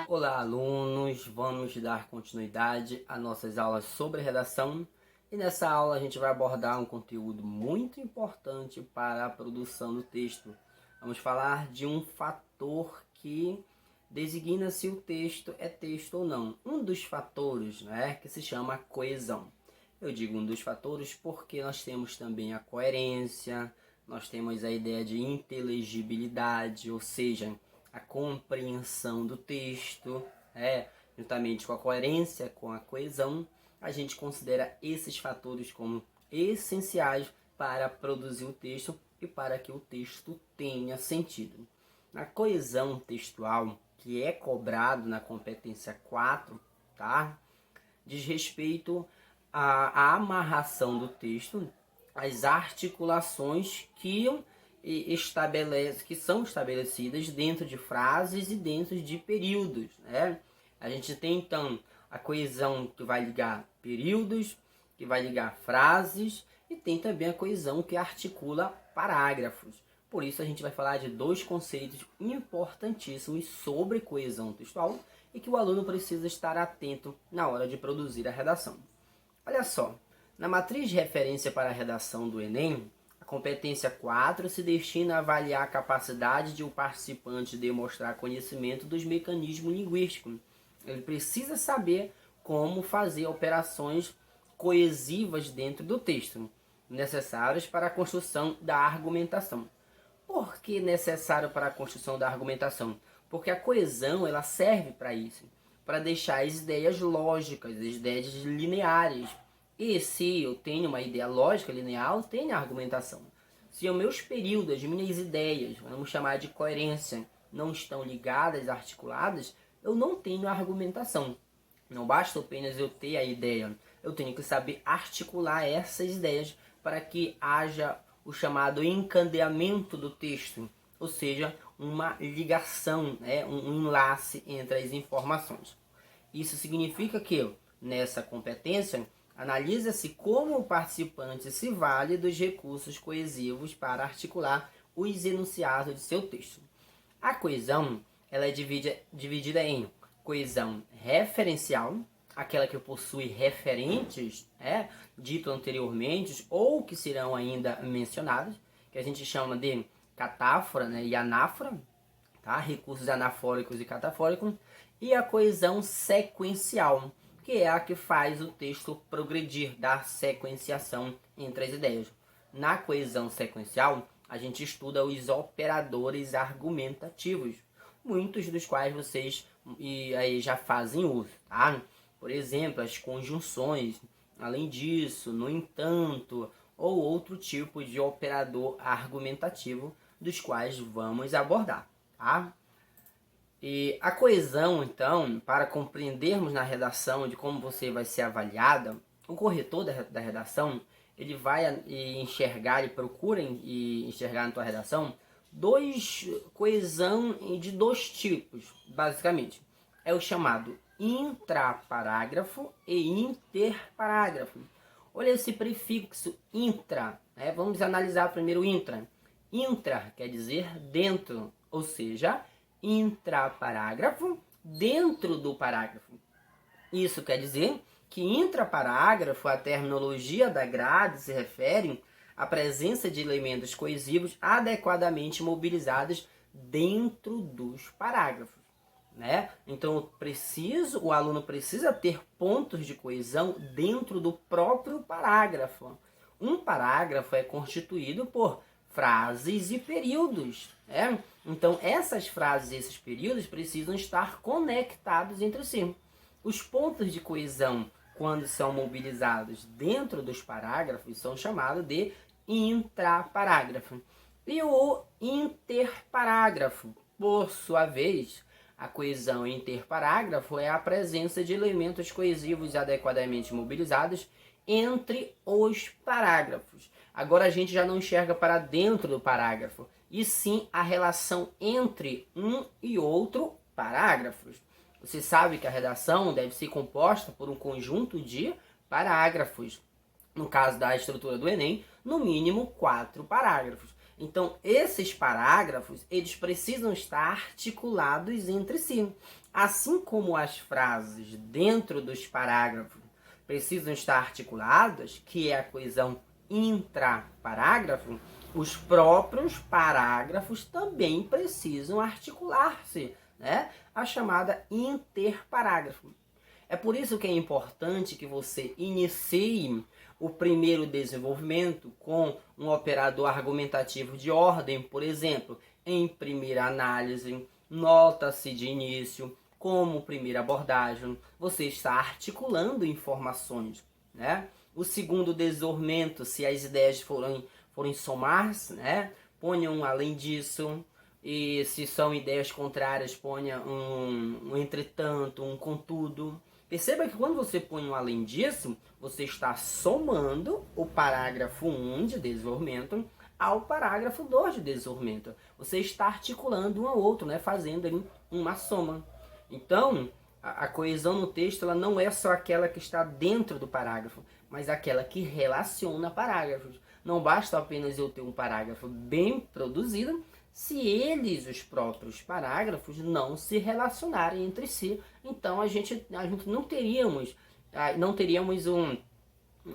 Olá, alunos! Vamos dar continuidade às nossas aulas sobre redação. E nessa aula a gente vai abordar um conteúdo muito importante para a produção do texto. Vamos falar de um fator que designa se o texto é texto ou não. Um dos fatores, né, que se chama coesão. Eu digo um dos fatores porque nós temos também a coerência, nós temos a ideia de inteligibilidade, ou seja, a compreensão do texto, juntamente com a coerência, com a coesão, a gente considera esses fatores como essenciais para produzir o texto e para que o texto tenha sentido. Na coesão textual, que é cobrado na competência 4, tá? Diz respeito à amarração do texto, as articulações que são estabelecidas dentro de frases e dentro de períodos, né? A gente tem então a coesão que vai ligar períodos, que vai ligar frases, e tem também a coesão que articula parágrafos. Por isso a gente vai falar de dois conceitos importantíssimos sobre coesão textual e que o aluno precisa estar atento na hora de produzir a redação. Olha só, na matriz de referência para a redação do Enem, a competência 4 se destina a avaliar a capacidade de o participante demonstrar conhecimento dos mecanismos linguísticos. Ele precisa saber como fazer operações coesivas dentro do texto, necessárias para a construção da argumentação. Por que necessário para a construção da argumentação? Porque a coesão ela serve para isso, para deixar as ideias lógicas, as ideias lineares. E se eu tenho uma ideia lógica linear, eu tenho a argumentação. Se os meus períodos, as minhas ideias, vamos chamar de coerência, não estão ligadas, articuladas, eu não tenho a argumentação. Não basta apenas eu ter a ideia, eu tenho que saber articular essas ideias para que haja o chamado encadeamento do texto, ou seja, uma ligação, um enlace entre as informações. Isso significa que, nessa competência, analisa-se como o participante se vale dos recursos coesivos para articular os enunciados de seu texto. A coesão ela é dividida em coesão referencial, aquela que possui referentes, dito anteriormente, ou que serão ainda mencionados, que a gente chama de catáfora, e anáfora, tá? Recursos anafóricos e catafóricos, e a coesão sequencial, que é a que faz o texto progredir, dar sequenciação entre as ideias. Na coesão sequencial, a gente estuda os operadores argumentativos, muitos dos quais vocês aí já fazem uso, tá? Por exemplo, as conjunções, além disso, no entanto, ou outro tipo de operador argumentativo dos quais vamos abordar, tá? E a coesão, então, para compreendermos na redação de como você vai ser avaliada, o corretor da redação, ele vai enxergar, ele procura enxergar na tua redação coesão de dois tipos, basicamente. É o chamado intraparágrafo e interparágrafo. Olha esse prefixo intra, vamos analisar primeiro o intra. Intra quer dizer dentro, ou seja, intraparágrafo dentro do parágrafo. Isso quer dizer que intraparágrafo, a terminologia da grade se refere à presença de elementos coesivos adequadamente mobilizados dentro dos parágrafos. Então o aluno precisa ter pontos de coesão dentro do próprio parágrafo. Um parágrafo é constituído por frases e períodos. Então essas frases e esses períodos precisam estar conectados entre si. Os pontos de coesão, quando são mobilizados dentro dos parágrafos, são chamados de intraparágrafo. E o interparágrafo, por sua vez, a coesão interparágrafo é a presença de elementos coesivos adequadamente mobilizados entre os parágrafos. Agora a gente já não enxerga para dentro do parágrafo, e sim a relação entre um e outro parágrafos. Você sabe que a redação deve ser composta por um conjunto de parágrafos. No caso da estrutura do Enem, no mínimo 4 parágrafos. Então, esses parágrafos, eles precisam estar articulados entre si. Assim como as frases dentro dos parágrafos precisam estar articuladas, que é a coesão intraparágrafo, os próprios parágrafos também precisam articular-se, né? A chamada interparágrafo. É por isso que é importante que você inicie o primeiro desenvolvimento com um operador argumentativo de ordem, por exemplo, em primeira análise, nota-se de início, como primeira abordagem, você está articulando informações, né? O segundo desenvolvimento, se as ideias forem somar-se, né? Ponha um além disso, e se são ideias contrárias, ponha um entretanto, um contudo. Perceba que quando você põe um além disso, você está somando o parágrafo 1 de desenvolvimento ao parágrafo 2 de desenvolvimento. Você está articulando um ao outro, né? Fazendo ali uma soma. Então, a coesão no texto ela não é só aquela que está dentro do parágrafo, mas aquela que relaciona parágrafos. Não basta apenas eu ter um parágrafo bem produzido, se eles, os próprios parágrafos, não se relacionarem entre si. Então, a gente não teríamos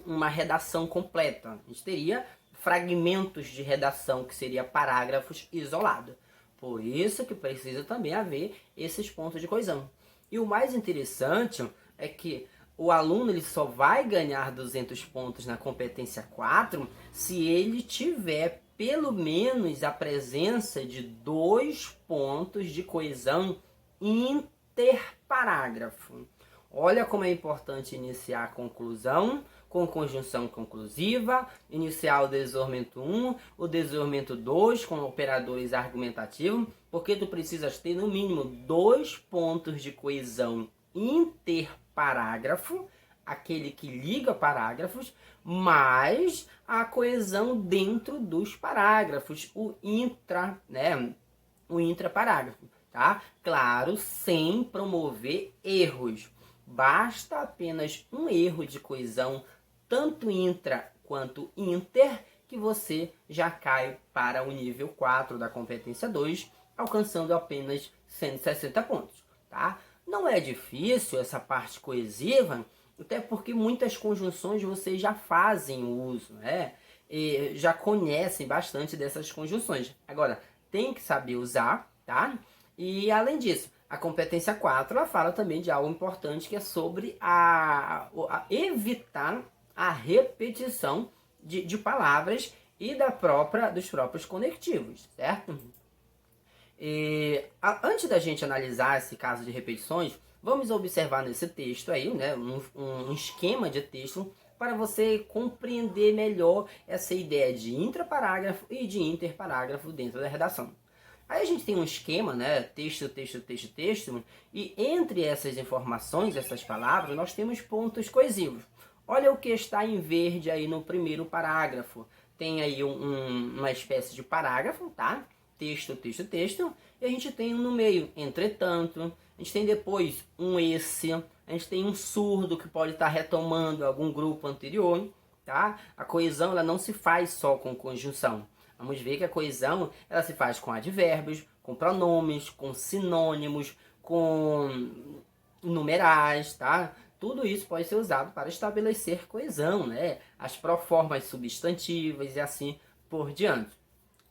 uma redação completa. A gente teria fragmentos de redação, que seria parágrafos isolados. Por isso que precisa também haver esses pontos de coesão. E o mais interessante é que o aluno ele só vai ganhar 200 pontos na competência 4 se ele tiver pelo menos a presença de 2 pontos de coesão interparágrafo. Olha como é importante iniciar a conclusão com conjunção conclusiva, iniciar o desenvolvimento 1, o desenvolvimento 2 com operadores argumentativos, porque tu precisas ter no mínimo 2 pontos de coesão interparágrafo, aquele que liga parágrafos, mais a coesão dentro dos parágrafos, o intraparágrafo, tá? Claro, sem promover erros. Basta apenas um erro de coesão, tanto intra quanto inter, que você já cai para o nível 4 da competência 2, alcançando apenas 160 pontos, tá? Não é difícil essa parte coesiva, até porque muitas conjunções vocês já fazem uso, né? E já conhecem bastante dessas conjunções. Agora, tem que saber usar, tá? E além disso, a competência 4 ela fala também de algo importante, que é sobre evitar a repetição de palavras e dos próprios conectivos, certo? Antes da gente analisar esse caso de repetições, vamos observar nesse texto aí, né, um esquema de texto para você compreender melhor essa ideia de intraparágrafo e de interparágrafo dentro da redação. Aí a gente tem um esquema, né, texto, texto, texto, texto, e entre essas informações, essas palavras, nós temos pontos coesivos. Olha o que está em verde aí no primeiro parágrafo. Tem aí uma espécie de parágrafo, tá? Texto, texto, texto. E a gente tem no meio, entretanto. A gente tem depois um esse. A gente tem um surdo que pode estar retomando algum grupo anterior, tá? A coesão ela não se faz só com conjunção. Vamos ver que a coesão ela se faz com advérbios, com pronomes, com sinônimos, com numerais, tá? Tudo isso pode ser usado para estabelecer coesão, né? As proformas substantivas e assim por diante.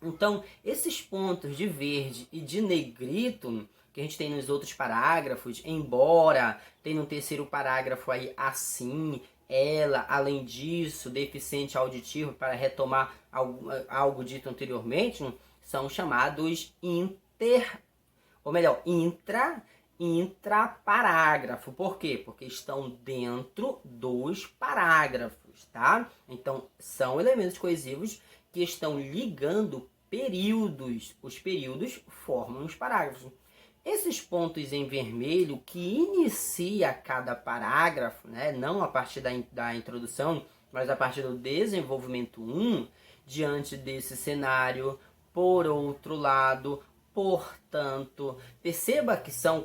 Então, esses pontos de verde e de negrito, que a gente tem nos outros parágrafos, embora, tem no terceiro parágrafo aí assim, ela, além disso, deficiente auditivo, para retomar algo dito anteriormente, são chamados intraparágrafo. Por quê? Porque estão dentro dos parágrafos, tá? Então, são elementos coesivos que estão ligando períodos. Os períodos formam os parágrafos. Esses pontos em vermelho que inicia cada parágrafo, né? Não a partir da introdução, mas a partir do desenvolvimento 1, diante desse cenário, por outro lado, portanto, perceba que são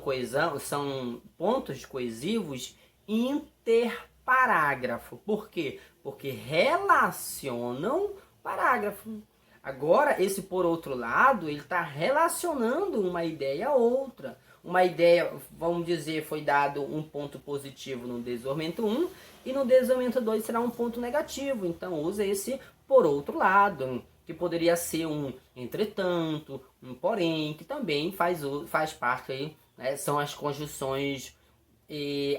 pontos coesivos interparágrafo. Por quê? Porque relacionam parágrafo. Agora, esse por outro lado, ele está relacionando uma ideia a outra. Uma ideia, vamos dizer, foi dado um ponto positivo no desenvolvimento 1 e no desenvolvimento 2 será um ponto negativo. Então, usa esse por outro lado, que poderia ser um entretanto, um porém, que também faz parte aí, né, são as conjunções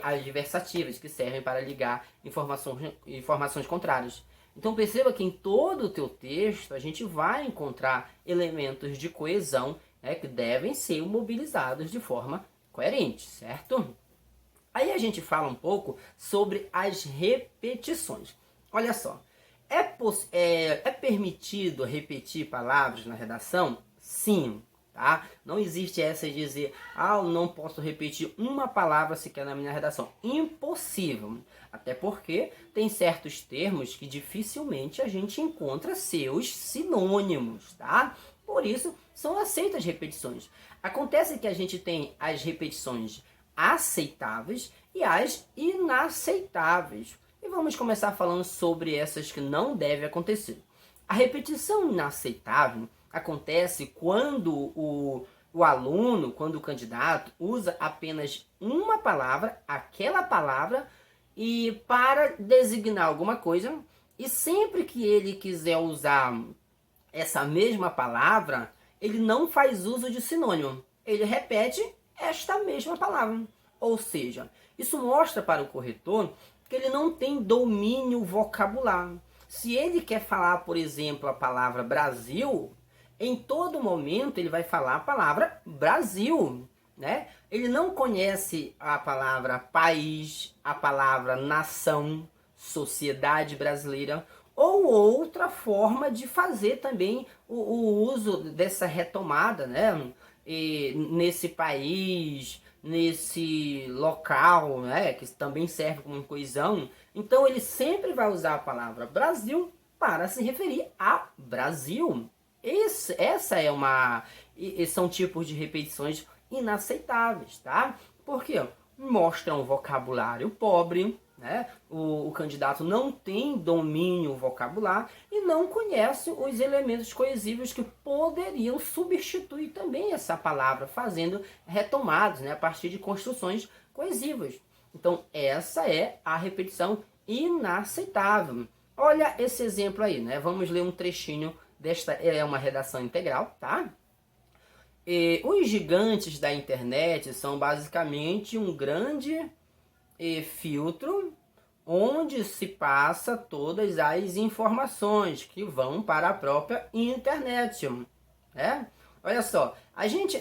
adversativas, que servem para ligar informações contrárias. Então perceba que em todo o teu texto a gente vai encontrar elementos de coesão, né, que devem ser mobilizados de forma coerente, certo? Aí a gente fala um pouco sobre as repetições. Olha só, é permitido repetir palavras na redação? Sim, tá? Não existe essa de dizer, eu não posso repetir uma palavra sequer na minha redação. Impossível. Até porque tem certos termos que dificilmente a gente encontra seus sinônimos, tá? Por isso, são aceitas repetições. Acontece que a gente tem as repetições aceitáveis e as inaceitáveis. E vamos começar falando sobre essas que não devem acontecer. A repetição inaceitável acontece quando o aluno, quando o candidato usa apenas uma palavra, aquela palavra, e para designar alguma coisa, e sempre que ele quiser usar essa mesma palavra, ele não faz uso de sinônimo. Ele repete esta mesma palavra. Ou seja, isso mostra para o corretor que ele não tem domínio vocabular. Se ele quer falar, por exemplo, a palavra Brasil, em todo momento ele vai falar a palavra Brasil, né? Ele não conhece a palavra país, a palavra nação, sociedade brasileira, ou outra forma de fazer também o uso dessa retomada, né? E nesse país, nesse local, né? Que também serve como coesão. Então ele sempre vai usar a palavra Brasil para se referir a Brasil. Essa é são tipos de repetições inaceitáveis, tá? Porque mostram um vocabulário pobre, né? O candidato não tem domínio vocabular e não conhece os elementos coesivos que poderiam substituir também essa palavra, fazendo retomados, né, a partir de construções coesivas. Então, essa é a repetição inaceitável. Olha esse exemplo aí, né? Vamos ler um trechinho desta, é uma redação integral, tá? Os gigantes da internet são basicamente um grande filtro onde se passa todas as informações que vão para a própria internet, né? Olha só,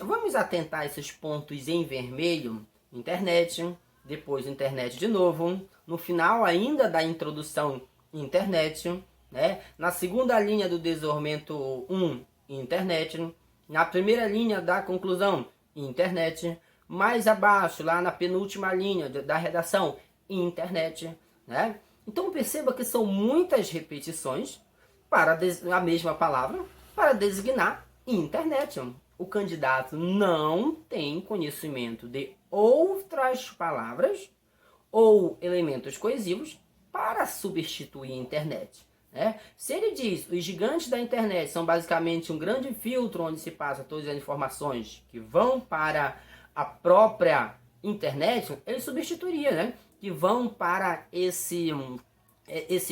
vamos atentar a esses pontos em vermelho: internet, depois internet de novo, no final ainda da introdução internet, né? Na segunda linha do desenvolvimento 1, internet, na primeira linha da conclusão, internet, mais abaixo, lá na penúltima linha da redação, internet, né? Então perceba que são muitas repetições para a mesma palavra para designar internet. O candidato não tem conhecimento de outras palavras ou elementos coesivos para substituir a internet, né? Se ele diz os gigantes da internet são basicamente um grande filtro onde se passa todas as informações que vão para a própria internet, ele substituiria, né? Que vão para esse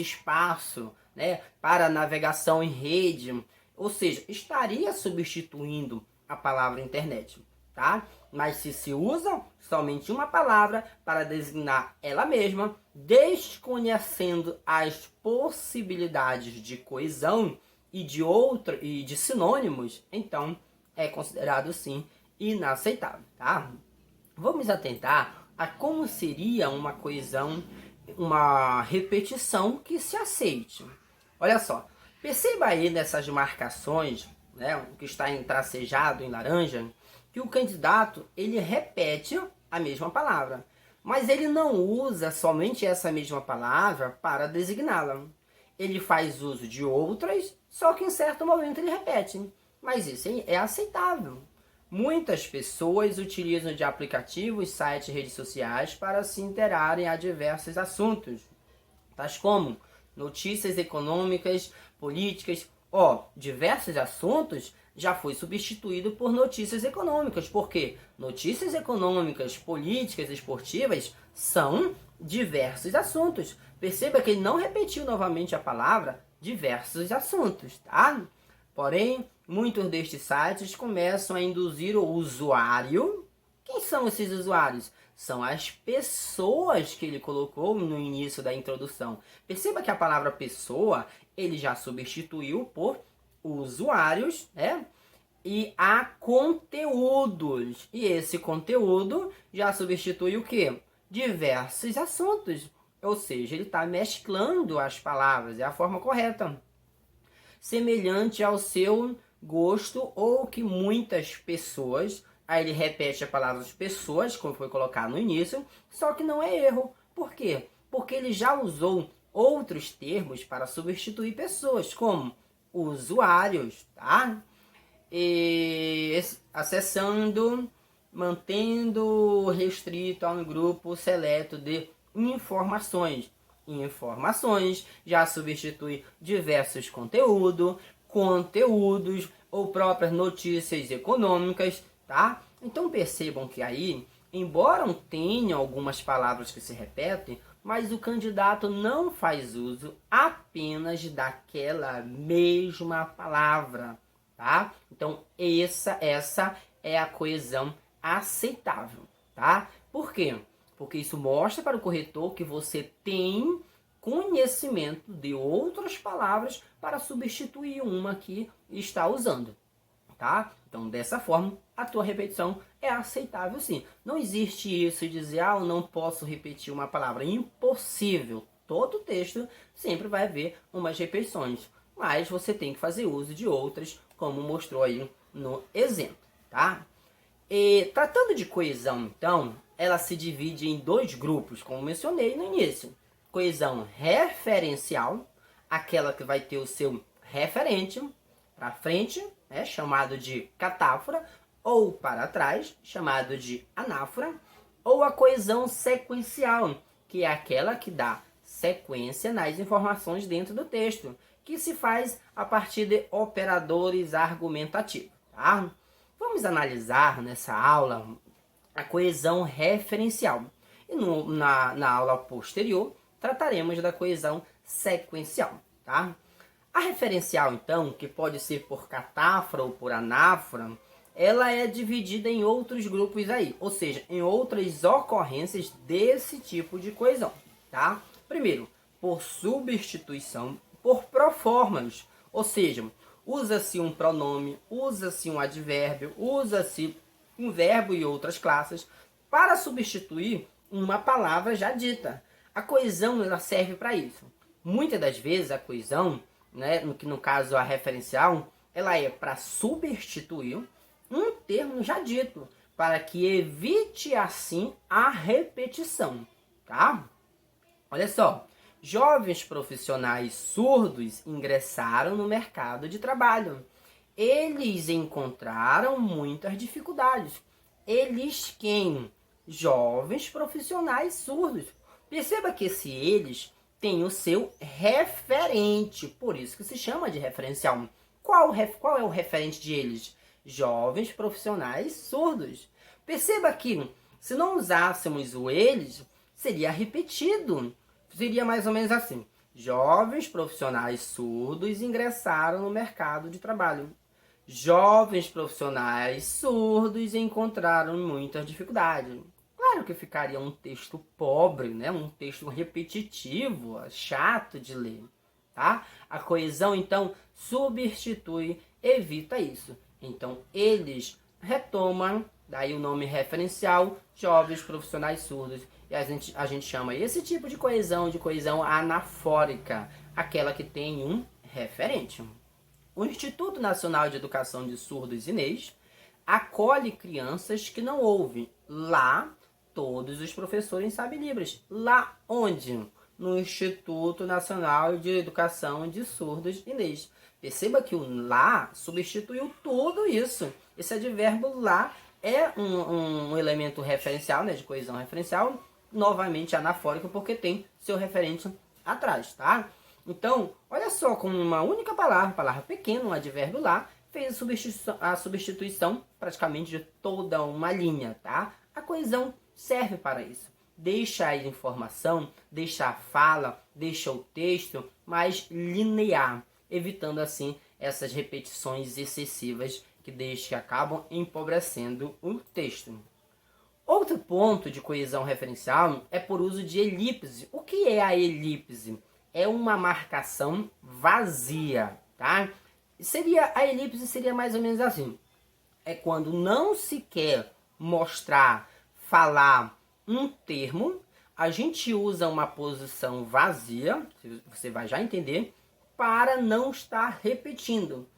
espaço, né? Para navegação em rede, ou seja, estaria substituindo a palavra internet, tá? Mas se usa somente uma palavra para designar ela mesma, desconhecendo as possibilidades de coesão e de sinônimos, então é considerado sim inaceitável, tá? Vamos atentar a como seria uma coesão, uma repetição que se aceite. Olha só, perceba aí nessas marcações, né, que está tracejado em laranja, que o candidato ele repete a mesma palavra, mas ele não usa somente essa mesma palavra para designá-la. Ele faz uso de outras, só que em certo momento ele repete. Mas isso é aceitável. Muitas pessoas utilizam de aplicativos, sites e redes sociais para se interarem a diversos assuntos, tais como notícias econômicas, políticas Ó, diversos assuntos já foi substituído por notícias econômicas. Por quê? Notícias econômicas, políticas, esportivas são diversos assuntos. Perceba que ele não repetiu novamente a palavra diversos assuntos, tá? Porém, muitos destes sites começam a induzir o usuário. Quem são esses usuários? São as pessoas que ele colocou no início da introdução. Perceba que a palavra pessoa ele já substituiu por usuários, né? E há conteúdos. E esse conteúdo já substitui o quê? Diversos assuntos. Ou seja, ele está mesclando as palavras, é a forma correta. Semelhante ao seu gosto ou que muitas pessoas... Aí ele repete a palavra pessoas, como foi colocado no início, só que não é erro. Por quê? Porque ele já usou outros termos para substituir pessoas, como usuários, tá? E acessando, mantendo restrito a um grupo seleto de informações. Informações já substitui diversos conteúdos ou próprias notícias econômicas, tá? Então percebam que aí, embora tenham algumas palavras que se repetem, mas o candidato não faz uso apenas daquela mesma palavra, tá? Então essa é a coesão aceitável, tá? Por quê? Porque isso mostra para o corretor que você tem conhecimento de outras palavras para substituir uma que está usando, tá? Então, dessa forma, a tua repetição é aceitável sim. Não existe isso de dizer, eu não posso repetir uma palavra. Impossível. Todo texto sempre vai haver umas repetições. Mas você tem que fazer uso de outras, como mostrou aí no exemplo, tá? E tratando de coesão, então, ela se divide em dois grupos, como mencionei no início. Coesão referencial, aquela que vai ter o seu referente para frente, chamado de catáfora, ou para trás, chamado de anáfora, ou a coesão sequencial, que é aquela que dá sequência nas informações dentro do texto, que se faz a partir de operadores argumentativos, tá? Vamos analisar nessa aula a coesão referencial. E na aula posterior, trataremos da coesão sequencial, tá? A referencial, então, que pode ser por catáfora ou por anáfora, ela é dividida em outros grupos aí, ou seja, em outras ocorrências desse tipo de coesão, tá? Primeiro, por substituição, por proformas, ou seja, usa-se um pronome, usa-se um advérbio, usa-se um verbo e outras classes para substituir uma palavra já dita. A coesão ela serve para isso. Muitas das vezes a coesão, no caso a referencial, ela é para substituir um termo já dito, para que evite assim a repetição, tá? Olha só, jovens profissionais surdos ingressaram no mercado de trabalho. Eles encontraram muitas dificuldades. Eles quem? Jovens profissionais surdos. Perceba que esse eles tem o seu referente, por isso que se chama de referencial. Qual é o referente de eles? Jovens profissionais surdos. Perceba que se não usássemos o eles, seria repetido. Seria mais ou menos assim. Jovens profissionais surdos ingressaram no mercado de trabalho. Jovens profissionais surdos encontraram muitas dificuldades. Claro que ficaria um texto pobre, um texto repetitivo, chato de ler, tá? A coesão, então, substitui, evita isso. Então, eles retomam, daí o nome referencial, jovens profissionais surdos. E a gente chama esse tipo de coesão anafórica, aquela que tem um referente. O Instituto Nacional de Educação de Surdos e Inês acolhe crianças que não ouvem. Lá, todos os professores sabem Libras. Lá onde? No Instituto Nacional de Educação de Surdos e Inês. Perceba que o lá substituiu tudo isso. Esse advérbio lá é um elemento referencial, de coesão referencial, novamente anafórico, porque tem seu referente atrás, tá? Então, olha só, com uma única palavra pequena, um advérbio lá, fez a substituição praticamente de toda uma linha, tá? A coesão serve para isso. Deixa a informação, deixa a fala, deixa o texto mais linear, evitando assim essas repetições excessivas que acabam empobrecendo o texto. Outro ponto de coesão referencial é por uso de elipse. O que é a elipse? É uma marcação vazia, tá? A elipse seria mais ou menos assim. É quando não se quer mostrar, falar um termo, a gente usa uma posição vazia, você vai já entender, para não estar repetindo.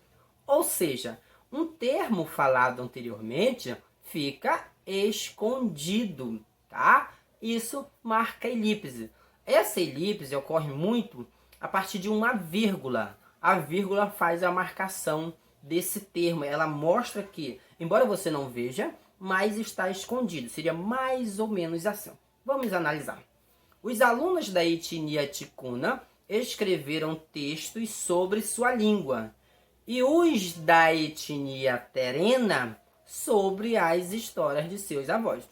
Ou seja, um termo falado anteriormente fica escondido, tá? Isso marca elipse. Essa elipse ocorre muito a partir de uma vírgula. A vírgula faz a marcação desse termo. Ela mostra que, embora você não veja, mas está escondido. Seria mais ou menos assim. Vamos analisar. Os alunos da etnia ticuna escreveram textos sobre sua língua. E os da etnia terena sobre as histórias de seus avós.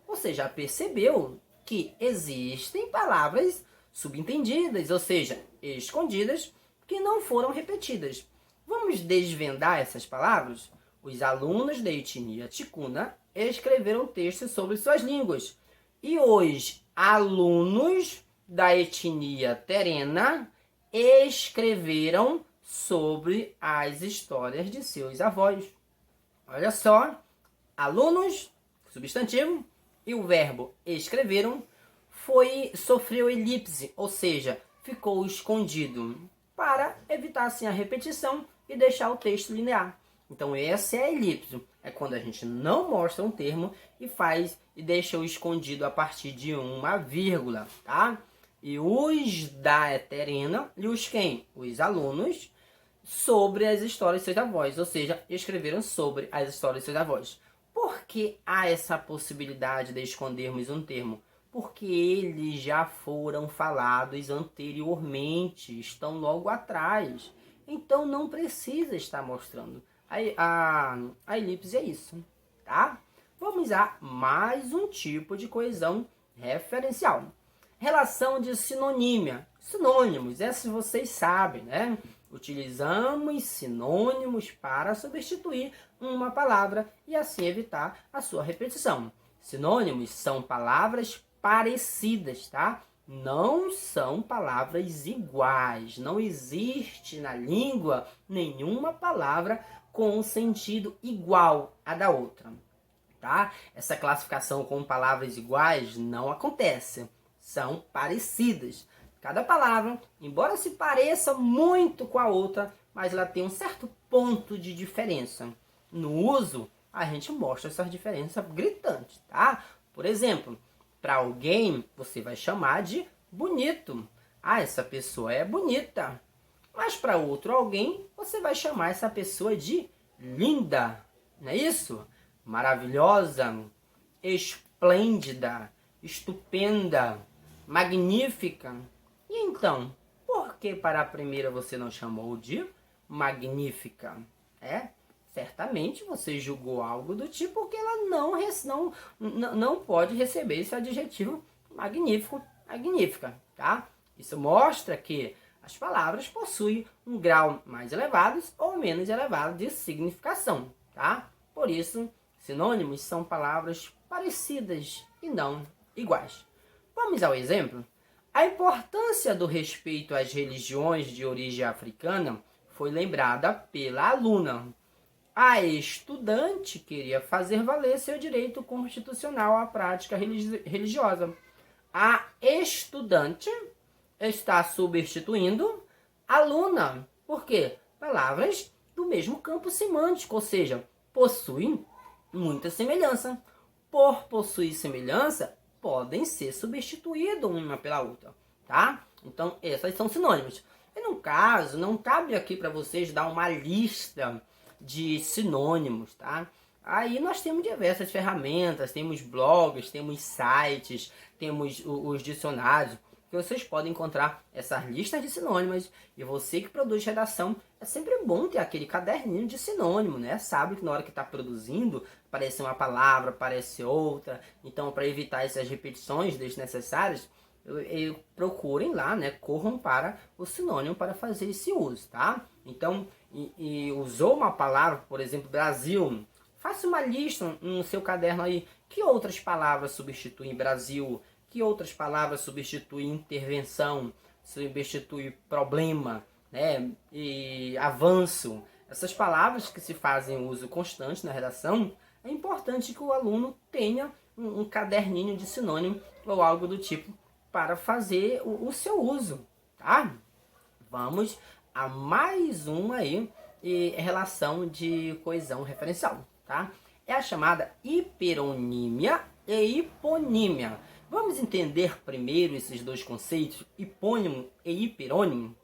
Você já percebeu que existem palavras subentendidas, ou seja, escondidas, que não foram repetidas. Vamos desvendar essas palavras? Os alunos da etnia ticuna escreveram textos sobre suas línguas. E os alunos da etnia terena escreveram sobre as histórias de seus avós. Olha só, alunos, substantivo, e o verbo escreveram sofreu elipse, ou seja, ficou escondido, para evitar assim a repetição e deixar o texto linear. Então essa é a elipse, é quando a gente não mostra um termo e deixa o escondido a partir de uma vírgula, tá? E os da terena, e os quem? Os alunos, sobre as histórias de seus avós, ou seja, escreveram sobre as histórias de seus avós. Por que há essa possibilidade de escondermos um termo? Porque eles já foram falados anteriormente, estão logo atrás. Então não precisa estar mostrando. A elipse é isso, tá? Vamos a mais um tipo de coesão referencial. Relação de sinonímia. Sinônimos, essas vocês sabem, né? Utilizamos sinônimos para substituir uma palavra e assim evitar a sua repetição. Sinônimos são palavras parecidas, tá? Não são palavras iguais. Não existe na língua nenhuma palavra com um sentido igual à da outra, tá? Essa classificação com palavras iguais não acontece. São parecidas. Cada palavra, embora se pareça muito com a outra, mas ela tem um certo ponto de diferença. No uso, a gente mostra essa diferença gritante, tá? Por exemplo, para alguém, você vai chamar de bonito. Ah, essa pessoa é bonita. Mas para outro alguém, você vai chamar essa pessoa de linda. Não é isso? Maravilhosa, esplêndida, estupenda, magnífica. E então, por que para a primeira você não chamou de magnífica? Certamente você julgou algo do tipo que ela não pode receber esse adjetivo magnífico, magnífica, tá? Isso mostra que as palavras possuem um grau mais elevado ou menos elevado de significação, tá? Por isso, sinônimos são palavras parecidas e não iguais. Vamos ao exemplo? A importância do respeito às religiões de origem africana foi lembrada pela aluna. A estudante queria fazer valer seu direito constitucional à prática religiosa. A estudante está substituindo aluna. Por quê? Palavras do mesmo campo semântico, ou seja, possuem muita semelhança. Por possuir semelhança, podem ser substituídas uma pela outra, tá? Então, essas são sinônimos. E no caso, não cabe aqui para vocês dar uma lista de sinônimos, tá? Aí nós temos diversas ferramentas, temos blogs, temos sites, temos os dicionários, que vocês podem encontrar essas listas de sinônimos, e você que produz redação, é sempre bom ter aquele caderninho de sinônimo, né? Sabe que na hora que está produzindo, aparece uma palavra, aparece outra, então para evitar essas repetições desnecessárias, procurem lá, né? Corram para o sinônimo para fazer esse uso, tá? Então, usou uma palavra, por exemplo, Brasil, faça uma lista no seu caderno aí, que outras palavras substituem Brasil, que outras palavras substituem intervenção, substituem problema, né? E avanço. Essas palavras que se fazem uso constante na redação, é importante que o aluno tenha um caderninho de sinônimo ou algo do tipo para fazer o seu uso, tá? Vamos a mais uma aí, relação de coesão referencial, tá? É a chamada hiperonímia e hiponímia. Vamos entender primeiro esses dois conceitos, hipônimo e hiperônimo?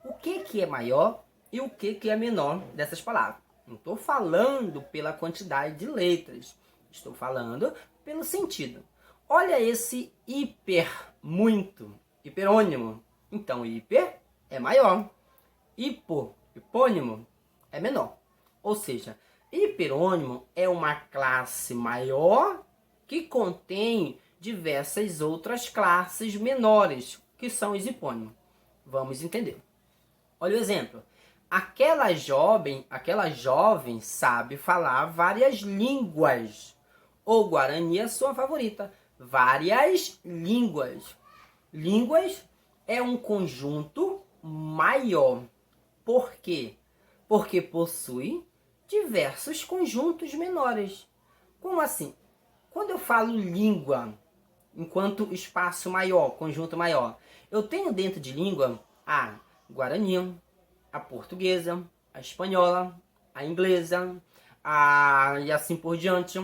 O que é maior e o que é menor dessas palavras? Não estou falando pela quantidade de letras, estou falando pelo sentido. Olha esse hiper, muito, hiperônimo. Então, hiper é maior. Hipônimo é menor. Ou seja, hiperônimo é uma classe maior que contém diversas outras classes menores, que são os hipônimos. Vamos entender. Olha o exemplo. Aquela jovem sabe falar várias línguas. O Guarani é sua favorita. Várias línguas. Línguas é um conjunto maior. Por quê? Porque possui diversos conjuntos menores. Como assim? Quando eu falo língua, enquanto espaço maior, conjunto maior, eu tenho dentro de língua a Guarani, a portuguesa, a espanhola, a inglesa, e assim por diante,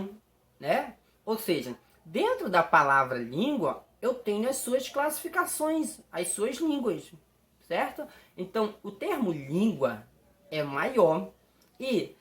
né? Ou seja, dentro da palavra língua, eu tenho as suas classificações, as suas línguas, certo? Então, o termo língua é maior e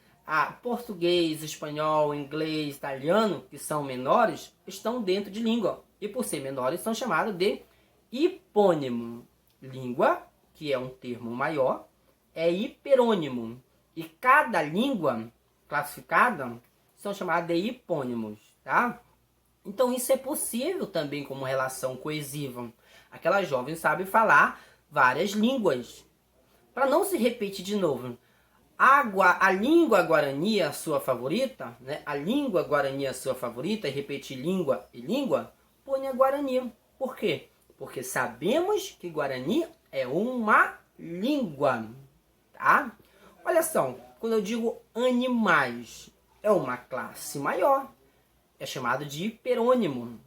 português, espanhol, inglês, italiano, que são menores, estão dentro de língua. E por ser menores, são chamados de hipônimo. Língua, que é um termo maior, é hiperônimo. E cada língua classificada são chamadas de hipônimos, tá? Então isso é possível também como relação coesiva. Aquela jovem sabe falar várias línguas. Para não se repetir de novo, a língua guarani é a sua favorita, né? A língua guarani é a sua favorita, e repetir língua e língua, põe a guarani. Por quê? Porque sabemos que guarani é uma língua, tá? Olha só, quando eu digo animais, é uma classe maior, é chamado de hiperônimo.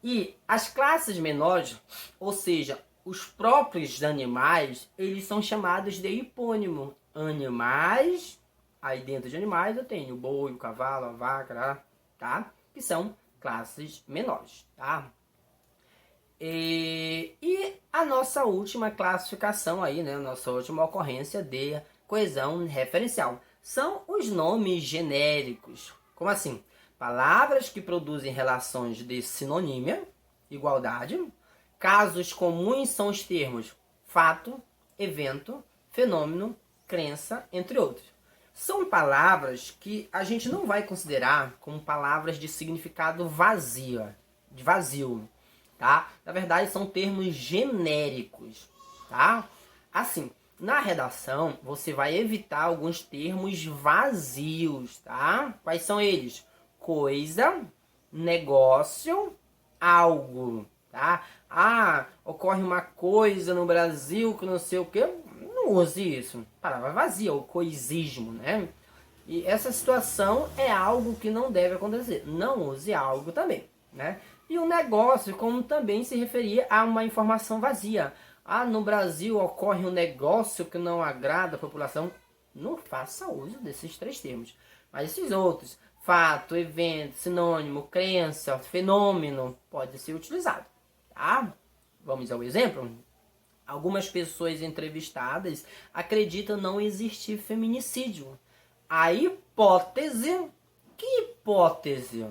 E as classes menores, ou seja, os próprios animais, eles são chamados de hipônimo. Animais, aí dentro de animais eu tenho o boi, o cavalo, a vaca, tá? Que são classes menores, tá? E a nossa última classificação aí, né? Nossa última ocorrência de coesão referencial são os nomes genéricos. Como assim? Palavras que produzem relações de sinonímia, igualdade. Casos comuns são os termos fato, evento, fenômeno, crença, entre outros. São palavras que a gente não vai considerar como palavras de significado vazio, tá? Na verdade, são termos genéricos, tá? Assim, na redação, você vai evitar alguns termos vazios, tá? Quais são eles? Coisa, negócio, algo, tá? Ocorre uma coisa no Brasil que não sei o que. Não use isso. Palavra vazia, o coisismo, né? E essa situação é algo que não deve acontecer. Não use algo também, né? E o negócio, como também se referia a uma informação vazia. No Brasil ocorre um negócio que não agrada a população. Não faça uso desses três termos. Mas esses outros, fato, evento, sinônimo, crença, fenômeno, pode ser utilizado, tá? Vamos ao exemplo? Algumas pessoas entrevistadas acreditam não existir feminicídio. A hipótese... Que hipótese?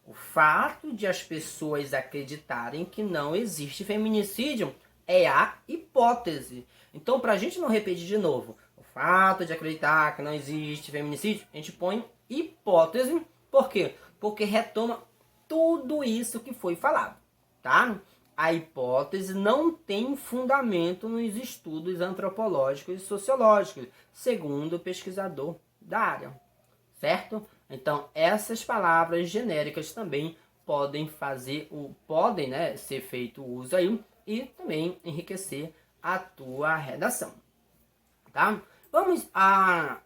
O fato de as pessoas acreditarem que não existe feminicídio é a hipótese. Então, para a gente não repetir de novo o fato de acreditar que não existe feminicídio, a gente põe hipótese. Por quê? Porque retoma tudo isso que foi falado, tá? A hipótese não tem fundamento nos estudos antropológicos e sociológicos, segundo o pesquisador da área, certo? Então, essas palavras genéricas também podem ser feito uso aí e também enriquecer a tua redação, tá? Vamos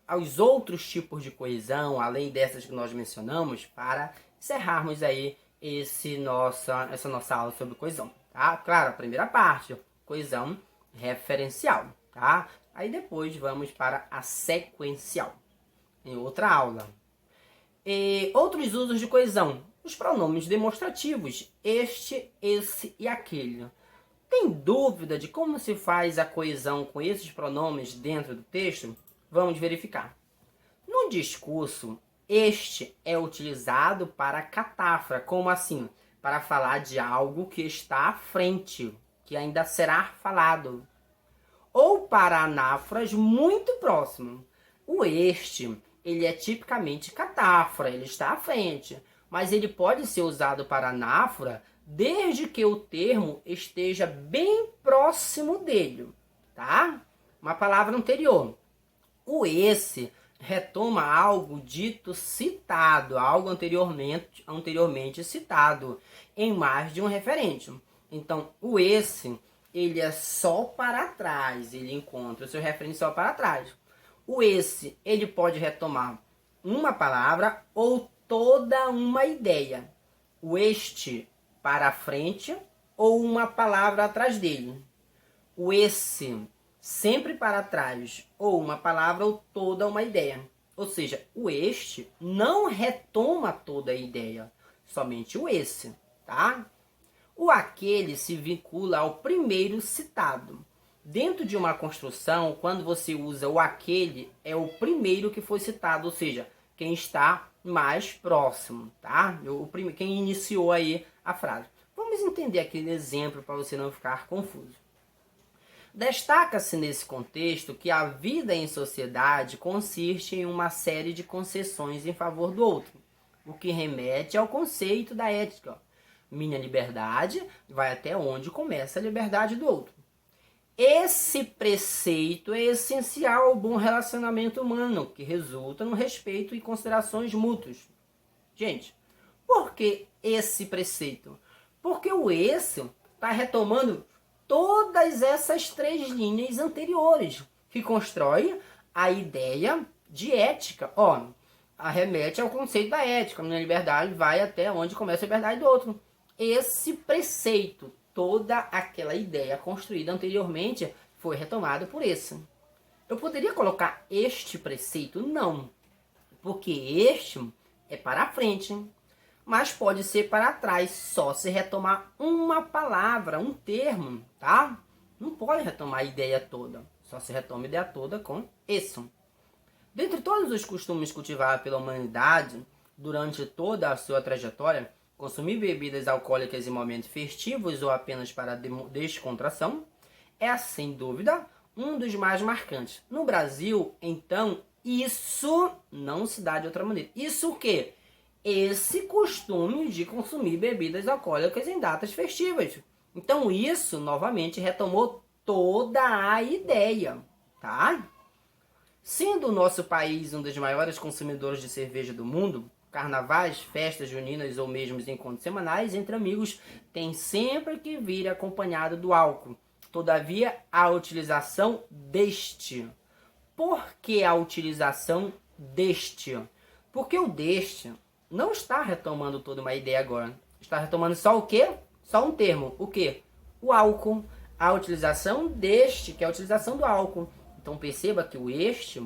aos outros tipos de coesão, além dessas que nós mencionamos, para encerrarmos aí essa nossa aula sobre coesão, tá? Claro, a primeira parte, coesão referencial, tá? Aí depois vamos para a sequencial, em outra aula. E outros usos de coesão, os pronomes demonstrativos, este, esse e aquele. Tem dúvida de como se faz a coesão com esses pronomes dentro do texto? Vamos verificar. No discurso, este é utilizado para catáfora, como assim? Para falar de algo que está à frente, que ainda será falado. Ou para anáforas muito próximo. O este, ele é tipicamente catáfora, ele está à frente, mas ele pode ser usado para anáfora desde que o termo esteja bem próximo dele, tá? Uma palavra anterior. O esse retoma algo dito citado, algo anteriormente citado, em mais de um referente. Então, o esse, ele é só para trás, ele encontra o seu referente só para trás. O esse, ele pode retomar uma palavra ou toda uma ideia. O este, para frente ou uma palavra atrás dele. O esse, sempre para trás ou uma palavra ou toda uma ideia. Ou seja, o este não retoma toda a ideia, somente o esse, tá? O aquele se vincula ao primeiro citado. Dentro de uma construção, quando você usa o aquele, é o primeiro que foi citado, ou seja, quem está mais próximo, tá? Quem iniciou aí a frase. Vamos entender aquele exemplo para você não ficar confuso. Destaca-se nesse contexto que a vida em sociedade consiste em uma série de concessões em favor do outro, o que remete ao conceito da ética. Minha liberdade vai até onde começa a liberdade do outro. Esse preceito é essencial ao bom relacionamento humano, que resulta no respeito e considerações mútuas. Gente, por que esse preceito? Porque o esse está retomando todas essas três linhas anteriores, que constrói a ideia de ética. Remete ao conceito da ética. Minha liberdade vai até onde começa a liberdade do outro. Esse preceito, toda aquela ideia construída anteriormente, foi retomada por esse. Eu poderia colocar este preceito? Não, porque este é para frente, mas pode ser para trás, só se retomar uma palavra, um termo, tá? Não pode retomar a ideia toda, só se retoma a ideia toda com esse. Dentre todos os costumes cultivados pela humanidade durante toda a sua trajetória, consumir bebidas alcoólicas em momentos festivos ou apenas para descontração é, sem dúvida, um dos mais marcantes. No Brasil, então, isso não se dá de outra maneira. Isso o quê? Esse costume de consumir bebidas alcoólicas em datas festivas. Então isso, novamente, retomou toda a ideia, tá? Sendo o nosso país um dos maiores consumidores de cerveja do mundo, carnavais, festas juninas ou mesmo encontros semanais entre amigos tem sempre que vir acompanhado do álcool. Todavia, a utilização deste. Por que a utilização deste? Porque o deste não está retomando toda uma ideia agora. Está retomando só o quê? Só um termo. O quê? O álcool. A utilização deste, que é a utilização do álcool. Então perceba que o este,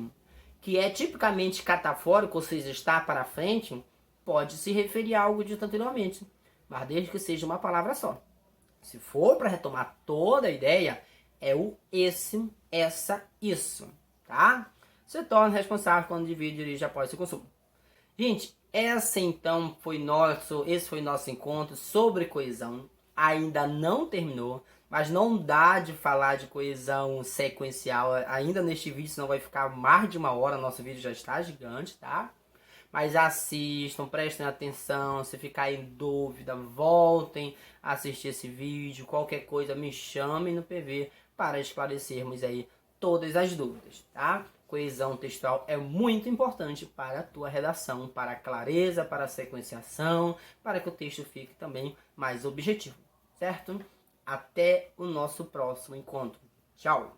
que é tipicamente catafórico, ou seja, está para frente, pode se referir a algo dito anteriormente, mas desde que seja uma palavra só. Se for para retomar toda a ideia, é o esse, essa, isso, tá? Se torna responsável quando divide, dirige após o consumo. Gente, esse foi nosso encontro sobre coesão. Ainda não terminou, mas não dá de falar de coesão sequencial ainda neste vídeo, senão vai ficar mais de 1 hora, nosso vídeo já está gigante, tá? Mas assistam, prestem atenção, se ficar em dúvida, voltem a assistir esse vídeo, qualquer coisa me chamem no PV para esclarecermos aí todas as dúvidas, tá? Coesão textual é muito importante para a tua redação, para a clareza, para a sequenciação, para que o texto fique também mais objetivo, certo? Até o nosso próximo encontro. Tchau!